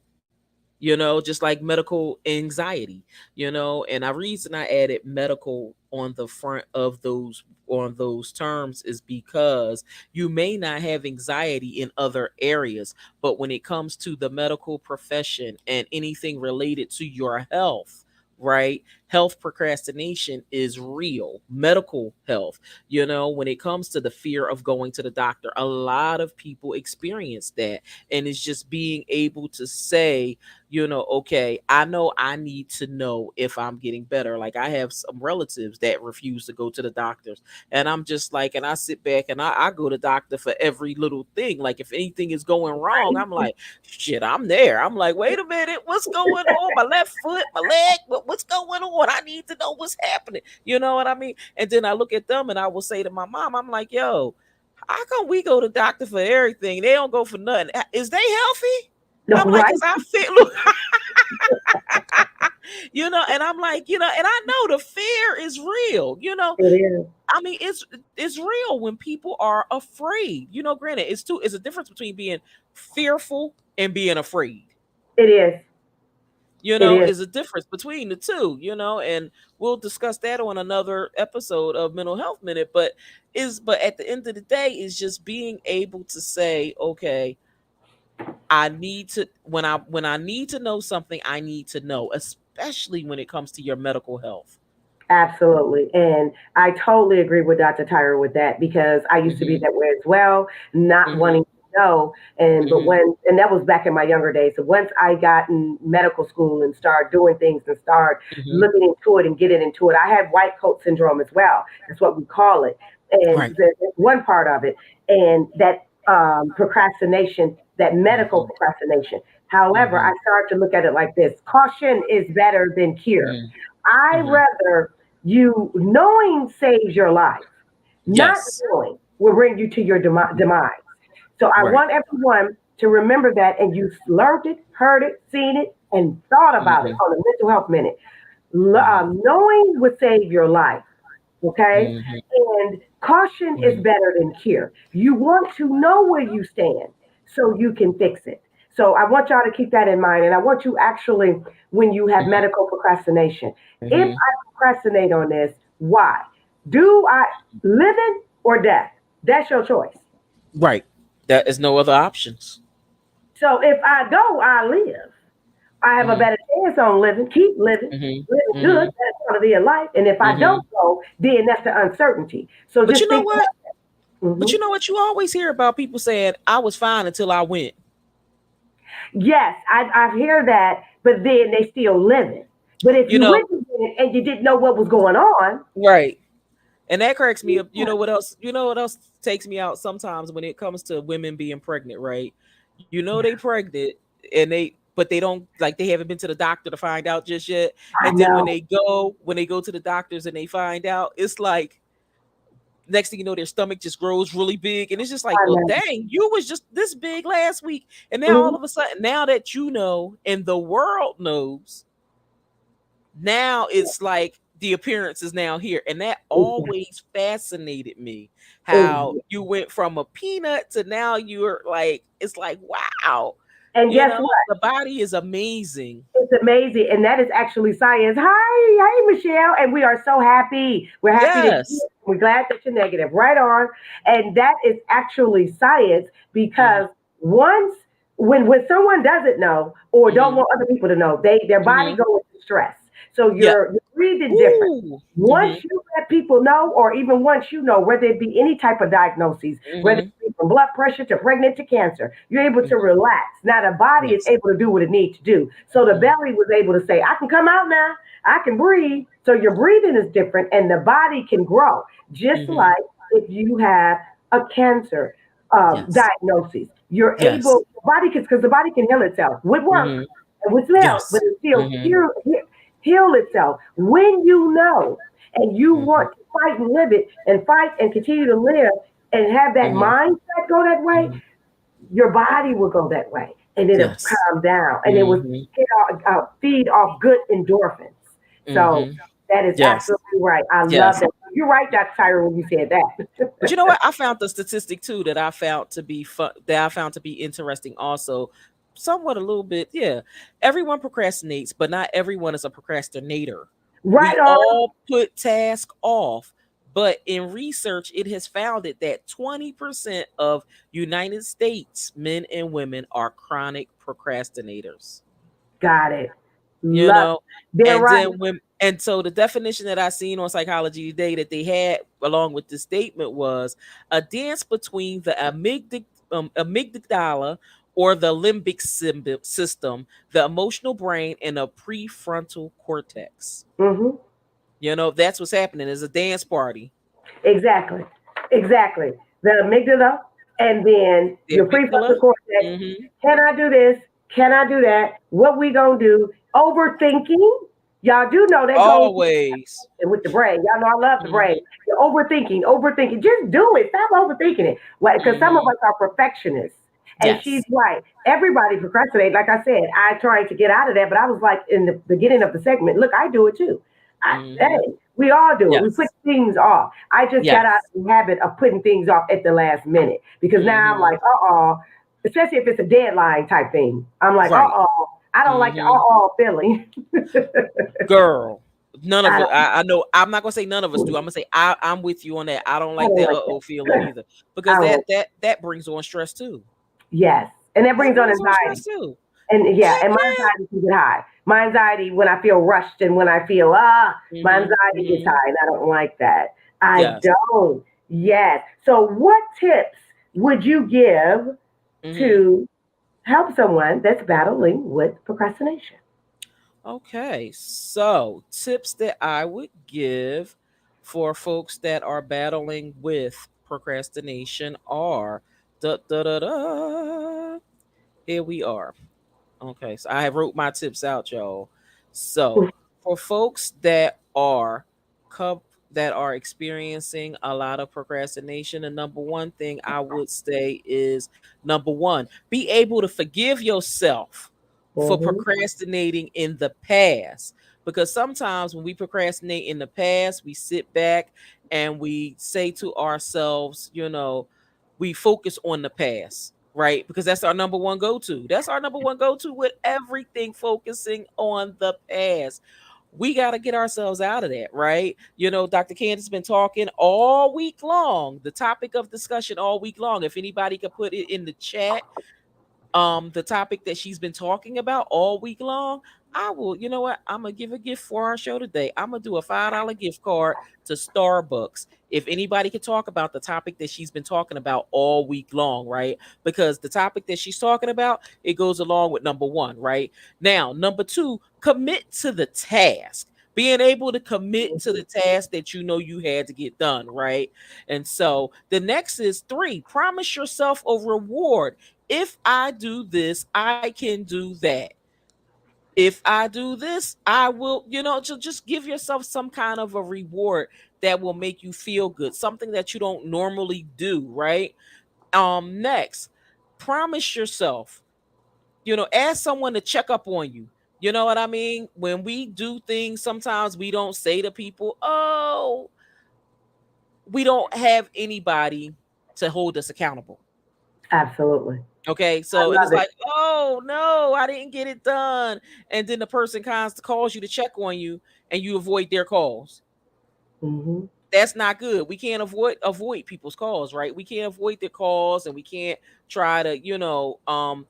Just like medical anxiety. And the reason I added medical on the front of those terms is because you may not have anxiety in other areas, but when it comes to the medical profession and anything related to your health, right? Health procrastination is real. Medical health, when it comes to the fear of going to the doctor, a lot of people experience that. And it's just being able to say, okay, I know I need to know if I'm getting better. Like, I have some relatives that refuse to go to the doctors. And I'm just like, and I sit back and I go to doctor for every little thing. Like, if anything is going wrong, I'm like, shit, I'm there. I'm like, wait a minute, what's going on? My left foot, my leg, what's going on? I need to know what's happening. You know what I mean? And then I look at them and I will say to my mom, I'm like, yo, how come we go to doctor for everything? They don't go for nothing. Is they healthy? No, I'm like, right? cause I feel look, and I'm like, and I know the fear is real. It is. I mean, it's real when people are afraid. Granted, it's a difference between being fearful and being afraid. It is. It is. Is a difference between the two, and we'll discuss that on another episode of Mental Health Minute. But at the end of the day, is just being able to say, okay, I need to when I need to know something, I need to know, especially when it comes to your medical health. Absolutely. And I totally agree with Dr. Tyra with that because I used to be Mhm. that way as well, not Mhm. wanting know. And but Mhm. when and that was back in my younger days. So once I got in medical school and started doing things and start Mhm. looking into it and getting into it, I had white coat syndrome as well. That's what we call it. And Right. that's one part of it. And that procrastination, that medical Mhm. procrastination. However, I Mhm. started to look at it like this: caution is better than cure. Mhm. I Mhm. rather you knowing saves your life, not Yes. knowing will bring you to your demise. So I Right. want everyone to remember that, and you learned it, heard it, seen it, and thought about it Mhm. on the mental health minute. Mhm. Knowing will save your life. Okay, Mhm. and caution is Mhm. better than cure. You want to know where you stand so you can fix it. So I want y'all to keep that in mind, and I want you actually, when you have medical procrastination, if Mhm. I procrastinate on this, why? Do I living or death? That's your choice. Right. That is no other options. So if I go, I live. I have a Mhm. better chance on living, keep Mhm. living good. Mhm. That's quality of life. And if I don't Mhm. go, then that's the uncertainty. So But you just know think what? about that. But you know what? You always hear about people saying, "I was fine until I went." Yes, I hear that, but then they still living. But if You you know, went and you didn't know what was going on, right? And that cracks me up. You know what else? You know what else takes me out sometimes when it comes to women being pregnant, right? You know yeah, they pregnant and but they don't like they haven't been to the doctor to find out just yet. I And then know, when they go to the doctors and they find out, it's like next thing you know, their stomach just grows really big. And it's just like, I well, know. dang, you was just this big last week. And now all Mhm. of a sudden, now that you know and the world knows, now it's like the appearance is now here. And that Exactly. always fascinated me how Exactly. you went from a peanut to now you're like, it's like, wow, And you guess know, what? the body is amazing. It's amazing, and that is actually science. Hi, Michelle, and we are so happy. We're happy that you're Yes. here. We're glad that you're negative. Right on, and that is actually science Hmm. because once when someone doesn't know or don't Hmm. want other people to know, their body Hmm. goes into stress. So Yeah. you're breathing different. Ooh. Hmm. Once you let people know, or even once you know, whether it be any type of diagnoses, whether Hmm. it be from blood pressure to pregnant to cancer, you're able to Hmm. relax. Now the body is Yes. able to do what it needs to do. So the Hmm. belly was able to say, I can come out now, I can breathe. So your breathing is different and the body can grow. Just Hmm. like if you have a cancer Yes. diagnosis, you're Yes. able, the body can, because the body can heal itself with work Hmm. and with help, but Yes. it still Hmm. heal itself. When you know and you Hmm. want to fight and live it and fight and continue to live and have that Hmm. mindset go that way, Hmm. your body will go that way and it'll Yes. calm down and it will Hmm. feed off good endorphins. So Hmm. that is Yes. absolutely right. I love Yes. that. You're right, Dr. Tyra, when you said But that. you know what? I found the statistic too that I found to be that I found to be interesting also. Somewhat a little bit, yeah. Everyone procrastinates, but not everyone is a procrastinator. Right We on. all put tasks off, but in research, it has found it that 20% of United States men and women are chronic procrastinators. Got it. You Love. know, They're and right. then when and so the definition that I seen on Psychology Today that they had along with the statement was a dance between the amygdala or the limbic system, the emotional brain, and the prefrontal cortex. Hmm. You know, that's what's happening. Is a dance party. Exactly. Exactly. The amygdala and then The your amygdala. prefrontal cortex. Mm-hmm. Can I do this? Can I do that? What we gonna do? Overthinking. Y'all do know that goes Always. with the brain. Y'all know I love the brain. Mm-hmm. You're overthinking, overthinking. Just do it. Stop overthinking it. Because some of Mm-hmm. us are perfectionists. And she's Yes. right. Everybody procrastinate. Like I said, I tried to get out of that, but I was like in the beginning of the segment, look, I do it too. Mm-hmm. Hey, we all do it. We put Yes. things off. I just got out Yes. of the habit of putting things off at the last minute because now I'm Mm-hmm. like, especially if it's a deadline type thing. I'm like, Right. I don't like the Mm-hmm. feeling. Girl, none of I it. don't, I know. I'm not gonna say none of us do. I'm gonna say I'm with you on that. I don't I like don't that like that. feeling either I because don't. that brings on stress too. Yes. And that That brings on brings on stress anxiety. too. And yeah, Heck and my yeah. anxiety can get high. My anxiety when I feel rushed and when I feel my Mm-hmm. anxiety gets Mm-hmm. high and I don't like that. I Yes. don't. Yes. So what tips would you give Hmm. to help someone that's battling with procrastination? Okay, so tips that I would give for folks that are battling with procrastination are da da da da. Here we are. Okay, so I have wrote my tips out, y'all. So for folks that are cup that are experiencing a lot of procrastination, the number one thing I would say is number one, be able to forgive yourself for Mm-hmm. procrastinating in the past. Because sometimes when we procrastinate in the past, we sit back and we say to ourselves, we focus on the past, right? Because that's our number one go to. That's our number one go to with everything, focusing on the past. We got to get ourselves out of that, right? Dr. Candace been talking all week long, the topic of discussion all week long. If anybody could put it in the chat, the topic that she's been talking about all week long, I will, you know what, I'm gonna give a gift for our show today. I'm gonna do a $5 gift card to Starbucks if anybody could talk about the topic that she's been talking about all week long, right? Because the topic that she's talking about, it goes along with number one, right? Now, number two, commit to the task. Being able to commit to the task that you know you had to get done, right? And so the next is three, promise yourself a reward. If I do this, I can do that. If I do this, I will, just give yourself some kind of a reward that will make you feel good, something that you don't normally do, right? Next, promise yourself, ask someone to check up on you. You know what I mean? When we do things, sometimes we don't say to people, oh, we don't have anybody to hold us accountable. Absolutely. Okay, I so and it's love it. like, oh no, I didn't get it done, and then the person calls you to check on you, and you avoid their calls. Hmm. That's not good. We can't avoid people's calls, right? We can't avoid their calls, and we can't try to,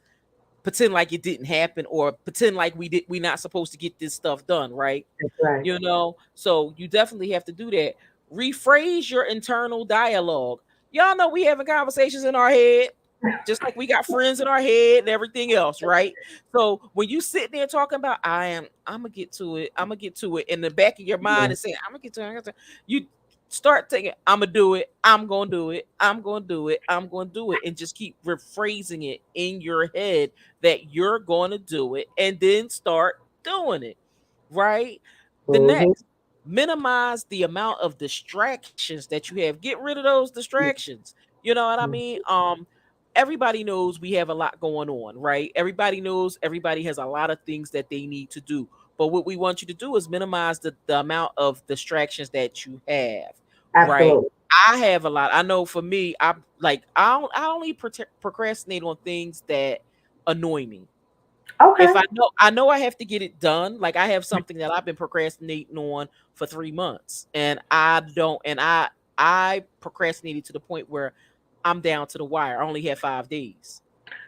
pretend like it didn't happen or pretend like we're not supposed to get this stuff done, right? That's right. So you definitely have to do that. Rephrase your internal dialogue. Y'all know we having conversations in our head, just like we got friends in our head and everything else, right? So when you sit there talking about I'm gonna get to it, I'm gonna get to it, in the back of your mind Yeah. is saying I'm gonna get to it, you start thinking I'm gonna do it, I'm gonna do it, I'm gonna do it, I'm gonna do it, and just keep rephrasing it in your head that you're gonna do it, and then start doing it, right? The Hmm. next, minimize the amount of distractions that you have. Get rid of those distractions. You know what I mean? Everybody knows we have a lot going on, right? Everybody knows everybody has a lot of things that they need to do. But what we want you to do is minimize the amount of distractions that you have, right? Absolutely. I have a lot. I know for me, I only procrastinate on things that annoy me. If Okay. I know I have to get it done, like I have something that I've been procrastinating on for 3 months, and I procrastinated to the point where I'm down to the wire. I only have 5 days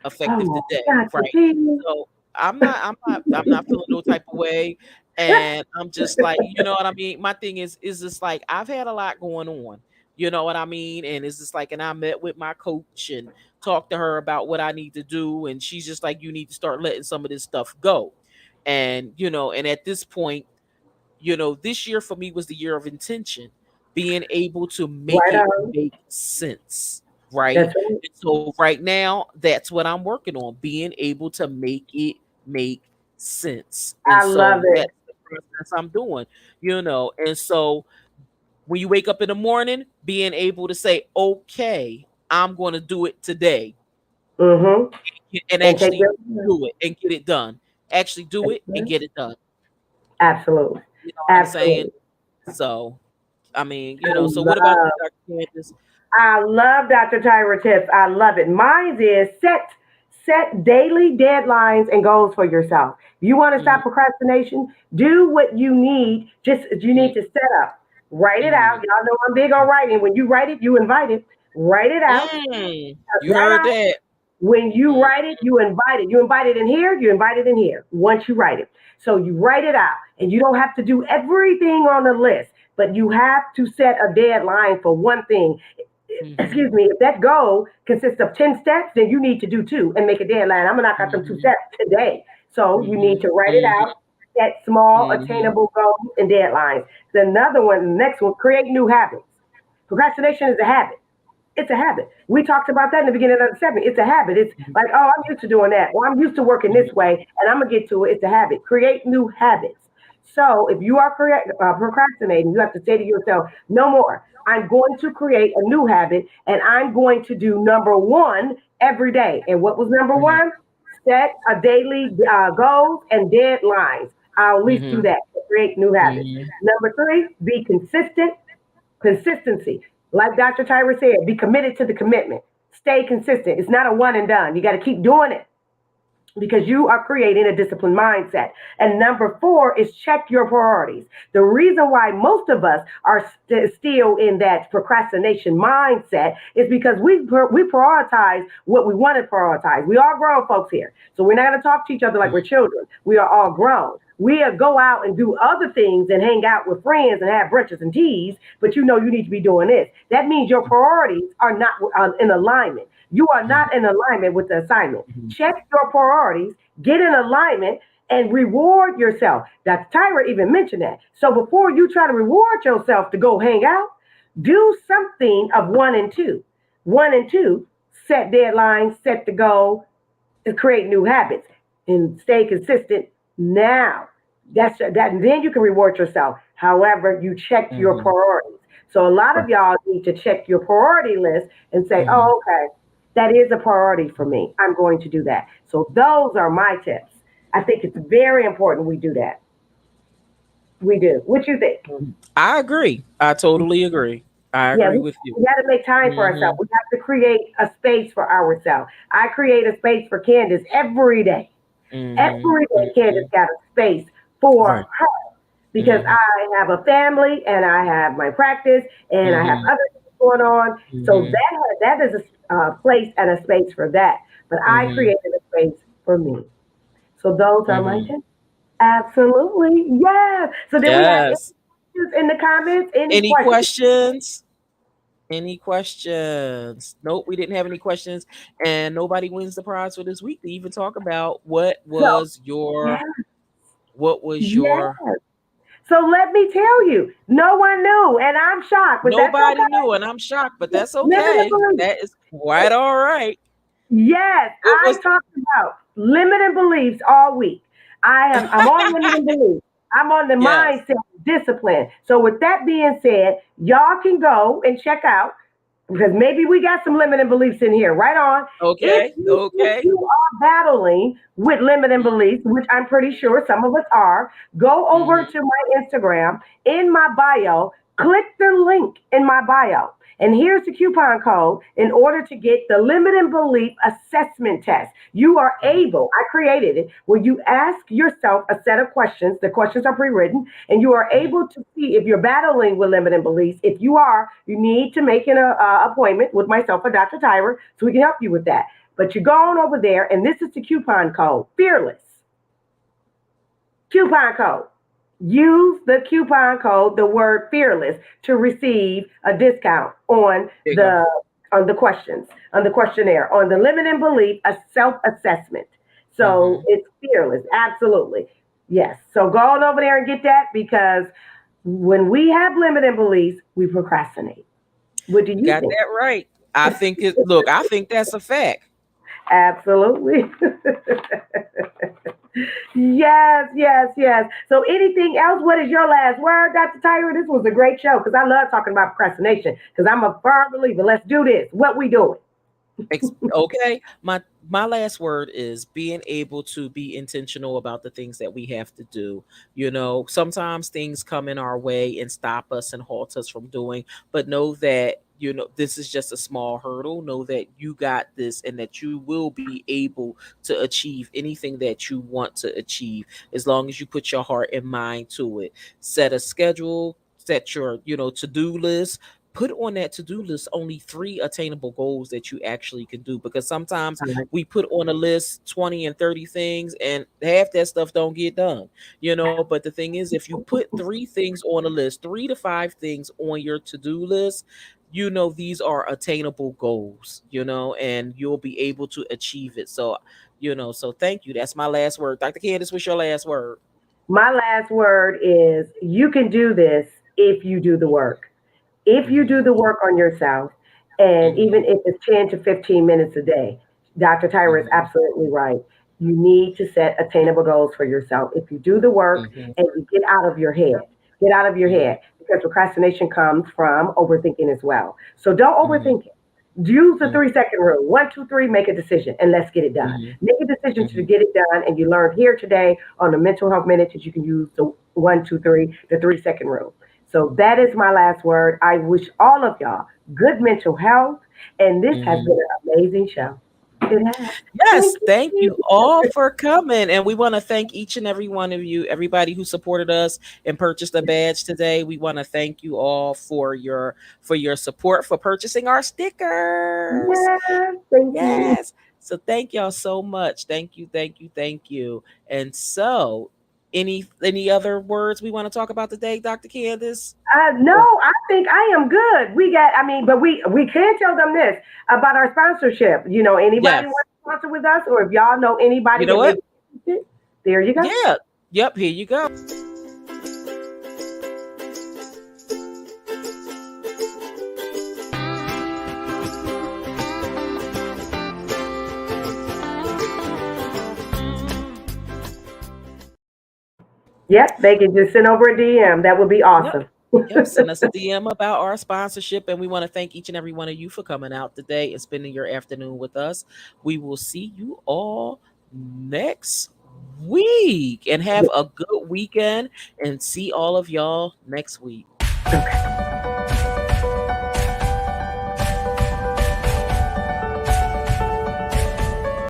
effective Oh, today, Dr. right? T. So I'm not feeling no type of way, and I'm just like, you know what I mean. My thing is just like I've had a lot going on. You know what I mean? And it's just like, and I met with my coach and talk to her about what I need to do. And she's just like, you need to start letting some of this stuff go. And at this point, this year for me was the year of intention, being able to make Right it on. make sense. Right. That's right. And so right now, that's what I'm working on, being able to make it make sense. And I love so it. that's the process I'm doing, and so when you wake up in the morning, being able to say, okay, I'm going to do it today, Hmm. and And take actually your time. do it and get it done. Actually do That's it and right. get it done. Absolutely. You know what I'm saying? Absolutely. So, I mean, I so what about you, love. Dr. Candace? I love Dr. Tyra tips. I love it. Mine is set daily deadlines and goals for yourself. If you want to Mm-hmm, stop procrastination, do what you need. Just you need to set up. Write it out. mm-hmm. Y'all know I'm big on writing. When you write it, you invite it. Write it out. You That heard out. that? When you Mm, write it, you invite it. You invite it in here, you invite it in here once you write it. So you write it out, and you don't have to do everything on the list, but you have to set a deadline for one thing. Mhm. excuse me, if that goal consists of 10 steps, then you need to do two and make a deadline. I'm gonna knock out them two Mhm. steps today. So you need Mhm. to write it Mhm. out, set small, Mhm. attainable goals and deadlines. The another one, the next one, create new habits. Procrastination is a habit. It's a habit. We talked about that in the beginning of the segment. It's a habit. It's Mhm. like, oh, I'm used to doing that. Or I'm used to working this way and I'm going to get to it. It's a habit. Create new habits. So if you are procrastinating, you have to say to yourself, no more. I'm going to create a new habit and I'm going to do number one every day. And what was number Mhm. one? Set a daily goals and deadlines. I'll at least do Mhm. that to create new habits. Mhm. Number three, be consistent. Consistency. Like Dr. Tyra said, be committed to the commitment. Stay consistent. It's not a one and done. You got to keep doing it because you are creating a disciplined mindset. And number four is check your priorities. The reason why most of us are still in that procrastination mindset is because we prioritize what we want to prioritize. We all grown folks here, so we're not going to talk to each other like we're children. We are all grown. We go out and do other things and hang out with friends and have brunches and teas, but you know you need to be doing this. That means your priorities are not in alignment. You are Mhm. not in alignment with the assignment. Mhm. Check your priorities, get in alignment, and reward yourself. Dr. Tyra even mentioned that. So before you try to reward yourself to go hang out, do something of one and two. One and two, set deadlines, set the goal, and create new habits and stay consistent now. That's that, and then you can reward yourself. However, you check your Mhm. priorities. So a lot Right. of y'all need to check your priority list and say, Mhm. oh, okay, that is a priority for me. I'm going to do that. So those are my tips. I think it's very important we do that. We do. What you think? I agree. I totally agree. I Yeah, agree with you. we got to make time for ourselves. Mhm. We have to create a space for ourselves. I create a space for Candace every day. Mhm. Every day, Candace Mhm. got a space for Right. her because Mhm. I have a family and I have my practice and I have Mhm. other things going on. So Mhm. that is a place and a space for that. But I Mhm. created a space for me. So those are my Mhm. tips. Absolutely, yes. So then we have any Yes. questions in the comments? Any Any questions? questions? Any questions? Nope, we didn't have any questions, and nobody wins the prize for this week to even talk about So yeah, what was your yes. So let me tell you, no one knew, and I'm shocked, but that's nobody knew, okay. and I'm shocked, but that's Limited okay. belief. That is quite all right. Yes, What I was talked about limiting beliefs all week. I'm on limiting beliefs. I'm on the yes. mindset discipline. So with that being said, y'all can go and check out because maybe we got some limiting beliefs in here. Right on. Okay. If Okay. you are battling with limiting beliefs, which I'm pretty sure some of us are, go over Mhm. to my Instagram in my bio, click the link in my bio. And here's the coupon code in order to get the limiting belief assessment test. You are able, I created it, where you ask yourself a set of questions. The questions are pre written, and you are Mhm. able to see if you're battling with limiting beliefs. If you are, you need to make an appointment with myself or Dr. Tyler so we can help you with that. But you go on over there, and this is the coupon code Fearless. Coupon code. Use the coupon code, the word fearless, to receive a discount There you go. on the questions, on the questionnaire, on the limiting belief, a self-assessment. So Mhm. it's fearless, absolutely. Yes. So go on over there and get that because when we have limiting beliefs, we procrastinate. What do You you got think? that right. I think it. Look, I think that's a fact. Absolutely. Yes, yes, yes. So, anything else? What is your last word, Dr. Tyra? This was a great show because I love talking about procrastination because I'm a firm believer. Let's do this. What we doing? Okay, my last word is being able to be intentional about the things that we have to do. You know, sometimes things come in our way and stop us and halt us from doing, but know that this is just a small hurdle. Know that you got this and that you will be able to achieve anything that you want to achieve as long as you put your heart and mind to it. Set a schedule, set your to-do list. Put on that to-do list only 3 attainable goals that you actually can do, because sometimes we put on a list 20 and 30 things and half that stuff don't get done. But the thing is, if you put 3 things on a list, 3 to 5 things on your to-do list, these are attainable goals, and you'll be able to achieve it. So, so thank you. That's my last word. Dr. Candace, what's your last word? My last word is you can do this if you do the work. If you do Hmm. the work on yourself, and Hmm. even if it's 10 to 15 minutes a day, Dr. Tyra is Hmm. absolutely right. You need to set attainable goals for yourself. If you do the work Hmm. and you get out of your head, get out of your Hmm. head, because procrastination comes from overthinking as well. So don't Hmm. overthink it. Use the Hmm. 3 second rule. One, two, three, make a decision and let's get it done. Hmm. Make a decision to Hmm. get it done. And you learned here today on the mental health minute that you can use the one, two, three, the 3 second rule. So that is my last word. I wish all of y'all good mental health. And this has Hmm. been an amazing show. It has. Thank Yes, thank you. you all for coming. And we want to thank each and every one of you, everybody who supported us and purchased a badge today. We want to thank you all for your support, for purchasing our stickers. Yes, thank you. Yes. So thank y'all so much. Thank you, thank you, thank you. And so any other words we want to talk about today, Dr. Candace? No, Or I think I am good. We got, I mean, but we can tell them this about our sponsorship. Anybody yes. want to sponsor with us, or if y'all know You anybody know that may what? be interested, there you go. Yeah. Yep, here you go. Yep, they can just send over a DM. That would be Yep. awesome. Yep. Send us a DM about our sponsorship. And we want to thank each and every one of you for coming out today and spending your afternoon with us. We will see you all next week and have a good weekend and see all of y'all next week. Okay.